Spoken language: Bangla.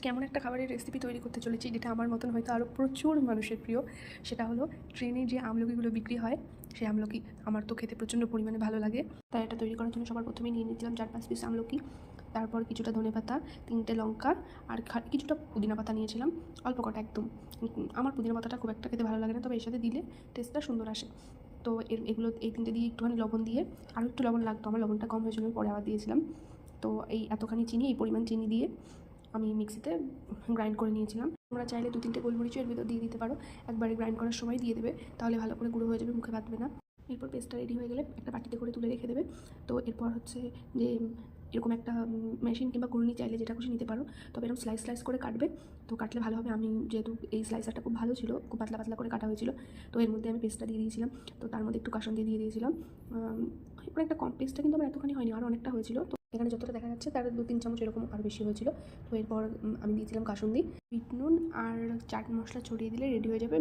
আজকে এমন একটা খাবারের রেসিপি তৈরি করতে চলেছি যেটা আমার মতন হয়তো আরও প্রচুর মানুষের প্রিয়। সেটা হলো ট্রেনে যে আমলকিগুলো বিক্রি হয়, সেই আমলকি। আমার তো খেতে প্রচণ্ড পরিমাণে ভালো লাগে। তাই এটা তৈরি করার জন্য সবার প্রথমেই নিয়ে নিয়েছিলাম 4-5 পিস আমলকি, তারপর কিছুটা ধনেপাতা, 3টে লঙ্কা আর কিছুটা পুদিনা পাতা নিয়েছিলাম, অল্প কটা একদম। আমার পুদিনা পাতাটা খুব একটা খেতে ভালো লাগে না, তবে এর সাথে দিলে টেস্টটা সুন্দর আসে। তো এগুলো এই 3টে দিয়ে একটুখানি লবণ দিয়ে, আরও একটু লবণ লাগতো, আমার লবণটা কম হয়েছিল, পরে আবার দিয়েছিলাম। তো এই এতখানি চিনি, এই পরিমাণ চিনি দিয়ে আমি মিক্সিতে গ্রাইন্ড করে নিয়েছিলাম। তোমরা চাইলে 2-3টে গোলমরিচও এর ভিতর দিয়ে দিতে পারো, একবারে গ্রাইন্ড করার সময় দিয়ে দেবে, তাহলে ভালো করে গুঁড়ো হয়ে যাবে, মুখে বাঁধবে না। এরপর পেস্টটা রেডি হয়ে গেলে একটা বাটিতে করে তুলে রেখে দেবে। তো এরপর হচ্ছে যে এরকম একটা মেশিন কিংবা কুড়ুনি চাইলে যেটা খুশি নিতে পারো, তবে এরকম স্লাইস করে কাটবে, তো কাটলে ভালো হবে। আমি যেহেতু এই স্লাইসারটা খুব ভালো ছিল, খুব পাতলা পাতলা করে কাটা হয়েছিল, তো এর মধ্যে আমি পেস্টটা দিয়ে দিয়েছিলাম। তো তার মধ্যে একটু কাসুন্দি দিয়ে দিয়েছিলাম। অনেকটা কম, পেস্টটা কিন্তু আমার এতখানি হয়নি, আরও অনেকটা হয়েছিল। তো এখানে যতটা দেখা যাচ্ছে তার 2-3 চামচ এরকম আরও বেশি হয়েছিল। তো এরপর আমি দিয়েছিলাম কাসুন্দি, বিট নুন আর চাট মশলা ছড়িয়ে দিলে রেডি হয়ে যাবে